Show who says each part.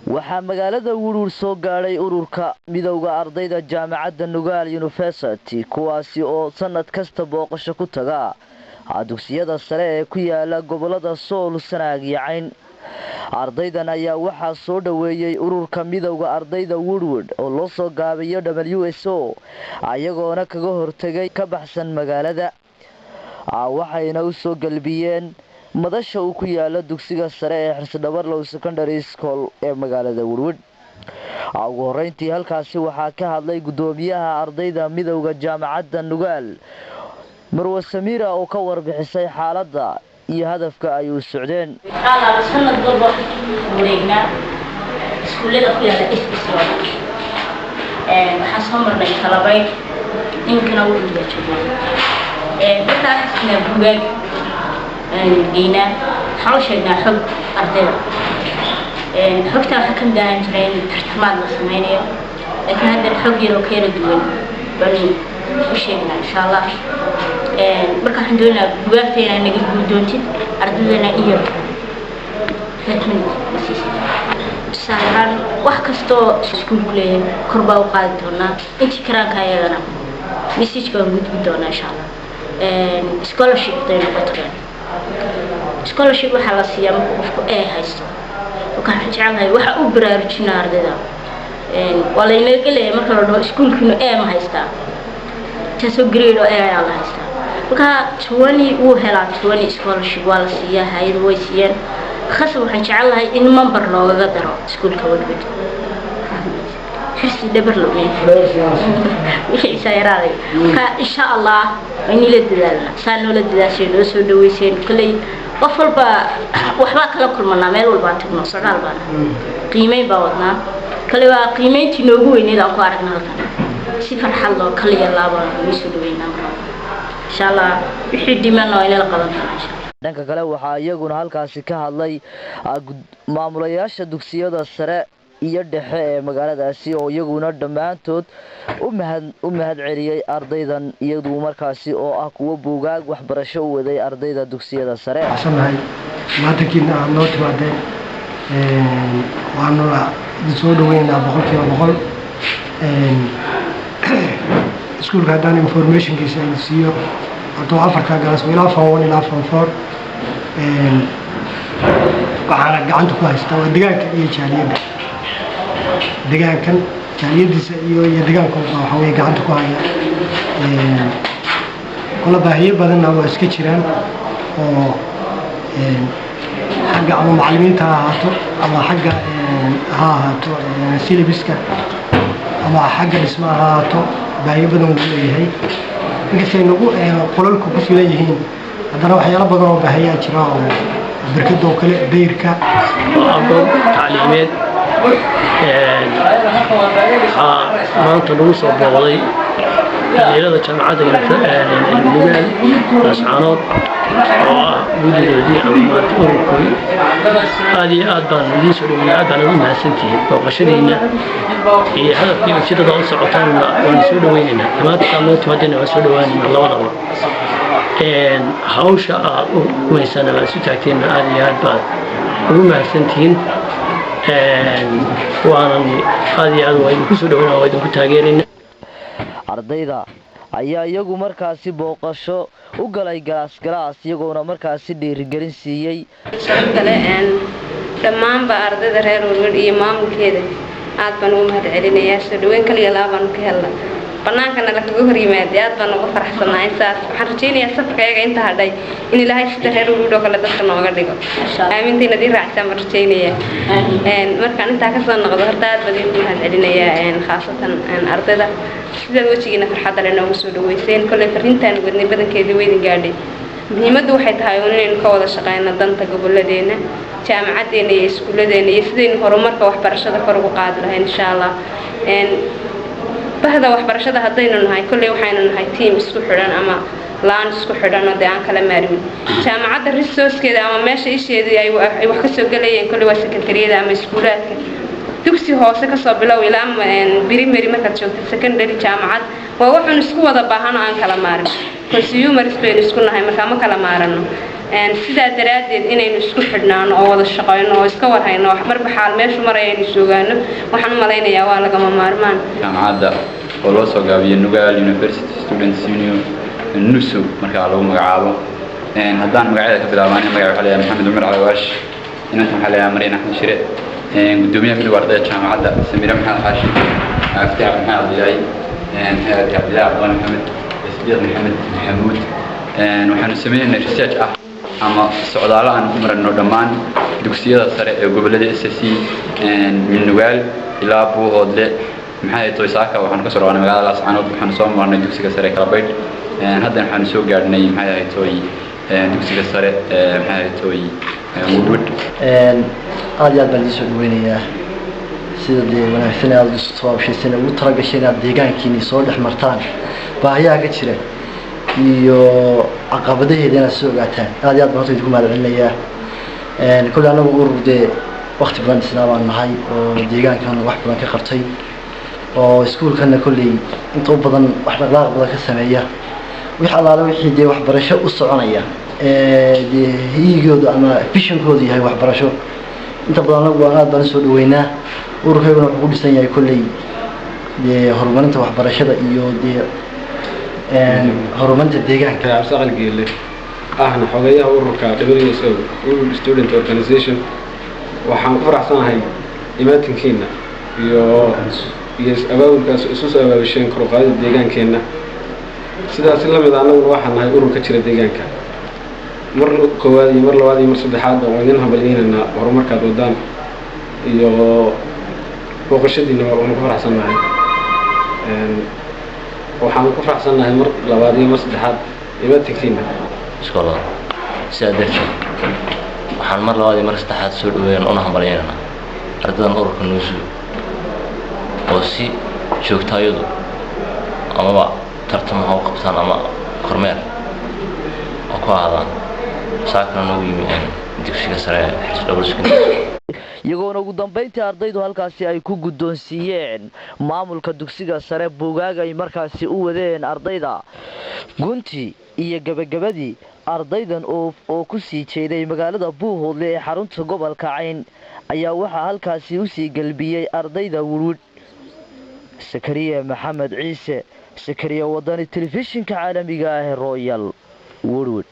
Speaker 1: waxaa magaalada Wuruur soo gaaray ururka midowga ardayda jaamacadda Nugaal University kuwaasi oo sanad kasta booqasho ku taga dugsiyada sare ee ku yaala gobolada Sool, Sanaag iyo Cayn. Ardaydan ayaa waxaa soo dhaweeyay ururka midowga ardayda Woodward oo loo soo gaabiyo WSO ayagoona kaga hortagay ka baxsan magaalada. Waxayna u soo galbiyeen madasha uu ku yaala dugsiga sare ee Xirsadhabarlow Secondary School ee magaalada Woodward. ugu horeyntii halkaasi waxaa ka hadlay gudoomiyaha ardayda midowga jaamacadda Nugaal Marwa Samira oo ka warbixisay xaaladda iyo hadafka ay u socdeen.
Speaker 2: sanad walba wareegna iskuulada ku yaala SPC waxaa soo marnay talabayn inkana uu joogo dadkaasna buugaag geena xawshayna xog ardayda xogta waxa ka daahan jiray tartamaad la sameeyo laakiin hadda xog yar oo kala duwan bani u sheegna insha Allah marka waxaan doonayaa buugaagteena naga guudoontid ardaydana iyo saaran wax kasto iskuulku leeyahay korba u qaadi doonaa intii karaanka ayagana message ka gudbi doonaa insha Allah scholarship dayna bataan scholarship waxa la siiyaa marka qofku ay haysto waxaan jecelahay waxa uu baraarujinaa ardayda wala inaga leeyahay marka la dhaho iskuulkuna ay ma haystaa taasoo grade oo ay la haystaa marka 20 uu helaa 20 scholarship wala siiyaa hay'ad way siiyeen khasab waxaan jecelahay in member looga daro iskuulka Woodward Xirsadhabarlow wixii sayraaday ka insha Allah in la dadaalna saano la dadaashayno soo dhaweyseen kulay qof walba waxba kala kulmanaa meel walba tagno socdaal baan qiimeyn baa wadnaa kale waa qiimeyntii noogu weyneed aan ku aragnaa halkan si farxad loo kaliya laaba soo dhaweynaa insha Allah wixii dhiman oo ila qaban doonaa
Speaker 1: dhanka kale waxaa iyaguna halkaasi ka hadlay maamulayaasha dugsiyada sare iyo dhexe ee magaaladaasi oo iyaguna dhamaantood u mahad celiyay ardaydan iyadu markaasi oo ah kuwa buugaag waxbarasho u waday ardayda dugsiyada sare.
Speaker 3: Asanahay maadakiina noo timaadeen waanu soo dhaweynaa boqol iskuulka hadaan informationkiisa ay siiyo hadoo afarka galas ilaa form 1 ilaa form 4 waxaana gacanta ku haystaa waa deegaanka iyo jaaliyadda deegaankan jaaliyadiisa iyo deegaanka waxa way gacanta ku haya kala baahiyo badan oo iska jiraan oo xagga ama macallimiinta ahaato ama xagga ahaato syllabuska ama xagga dhismaha ahaato baahiyo badan uu leeyahay inkastoo nagu qolalku ku filan yihiin haddana waxyaalo badan oo baahiyo jira oo barkadoo kale beerka
Speaker 4: aqoon taalimeed maanta lagu soo booqday dhalinyarada jaamacadda Nugaal Laascaanood oo ah gudigoodii ama ururkii aad iyo aad baan idin soo dhaweeyay aad baan ugu mahadsantihiin booqashadiina iyo hadafkii ujeedada u socotaan waan soo dhaweynaynaa dhammaantiin loo timaadina waan soo dhawaanayna labadaba hawsha aad u weysana la isu taagteen aad iyo aad baan ugu mahadsantihiin waanan aad iyo aad waan ku soo dhaweynaa waan ku taageerinaa
Speaker 1: ardayda ayaa iyagu markaasi booqasho u galay galaas iyagoona markaasi dhiirigelin siiyay
Speaker 5: dhammaanba ardayda reer Woodward iyo maamulkeeda aad baan ugu mahad celinayaa soo dhaweyn kaliya laabaan ka helnaa banaanka la kaga hor yimaado aad baan ugu faraxsanahay intaas waxaan rajaynayaa safkayga inta hadhay in Ilaahay sida reer Woodward oo kale dadka nooga dhigo aaminteena dii raacsan ma rajaynayaa markaan inta ka soo noqdo horta aad baan ugu mahad celinayaa khaasatan ardayda sida wajigeena farxad leh noogu soo dhaweyseen kale fariintan wadnay badankeedii weydin gaadhay muhiimaddu waxay tahay inaynu ka wada shaqeyno danta gobolladeena jaamacadeena iyo iskuuladeena iyo sidaynu horumarka waxbarashada kor ugu qaadi lahayn insha Allah bahda waxbarashada hadaynu nahay kulay waxaynu nahay team isku xiran ama laan isku xiran oo aan kala maarin jaamacadda resource-keeda ama meesha isheedu ay wax ka soo galayeen kulay waa secretary-da ama iskuulaadka dugsi hoose ka soo bilow ilaa primary marka joogto secondary jaamacad waa waxaan isku wada baahan aan kala maarin consumer space isku nahay marka ma kala maarano sidaa daraadeed inaynu isku xidhnaano oo wada shaqeyno oo iska warhayno marba xaal meeshu marayaynu soogaano waxaan u malaynayaa waa lagama maarmaan
Speaker 6: jaamacadda oo loo soo gaabiyo Nugaal University Students Union NUSU marka lagu magacaabo haddaan magaceeda ka bilaabaan magaca waxa la yiraahdaa Maxamed Umar Cawaash inta waxa la yiraahdaa Mariin Axmed Shire gudoomiyaha midowga ardayda jaamacadda Samira Maxamed Xaashi Aftaax Maxamed Abdilaay hay'adda Abdilaay Abdullah Maxamed Isdiiq Maxamed Maxamuud waxaanu sameeynay research ama socdaalo aan ku marno dhammaan dugsiyada sare ee gobolada SSC min Nugaal ilaa Buuhoodle maxay tahay saaka waxaan ka soo raacnay magaalada Laascaanood waxaan soo marnay dugsiga sare Kalabayd hadda waxaan soo gaarnay maxay tahay dugsiga sare maxay tahay Woodward
Speaker 3: aad iyo aad baan soo dhaweynayaa sida wanaagsan aad u soo abshaysan ugu talagashay inaad deegaankiina soo dhex martaan baahiyaha ka jira iyo caqabadaheeda inaad soo ogaataan aad iyo aad baan idinku mahadcelinayaa kulli anagu ururdee waqti badan isna baan nahay oo deegaankan wax badan ka qabtay oo iskuulkana kulli inta u badan wax dhaqdhaqaaq badan ka sameeya wix allaale wixii dee waxbarasho u soconaya dee hiyigooda ama visionkooda yahay waxbarasho inta badan anagu aad baan soo dhaweynaa ururkayguna wuxuu ku dhisan yahay kulli dee horumarinta waxbarashada iyo dee horumarinta deegaanka
Speaker 7: Absaaqal Geelle ahna xogayaha ururka WSO World Student Organization waxaan ku faraxsanahay imaatinkeena iyo abaabulkaas isu soo abaabasheen kor u qaadida deegaankeena sidaas la mid anagu waxaan nahay ururka jira deegaanka mar koowaad iyo mar labaad iyo mar saddexaad oo idin hambalyeynayna horumarkaad wadaan iyo booqashadiina waan ku faraxsanahay waxaan ku faraxsanahay mar labaad iyo mar saddexaad imaatinkeena
Speaker 8: iskoolada sidaa darteed waxaan mar labaad iyo mar saddexaad soo dhaweyn una hambalyeynayna ardaydan ururka NUSU oo si joogtaayadu amaba tartan ha u qabtaan ama kormeer oo ku aadaan saakana nagu yimi dugsiga sare
Speaker 1: iyagoona ugu dambeyntii ardaydu halkaasi ay ku guddoonsiiyeen maamulka dugsiga sare buugaag ay markaasi u wadeen ardayda gunti iyo gabagabadii ardaydan oo ku sii jeeday magaalada Buuhoodle ee xarunta gobolka Cayn ayaa waxaa halkaasi u sii galbiyay ardayda Woodward Sakariya Maxamed Ciise Sakariya wadani telefishinka caalamiga ah ee Royal Woodward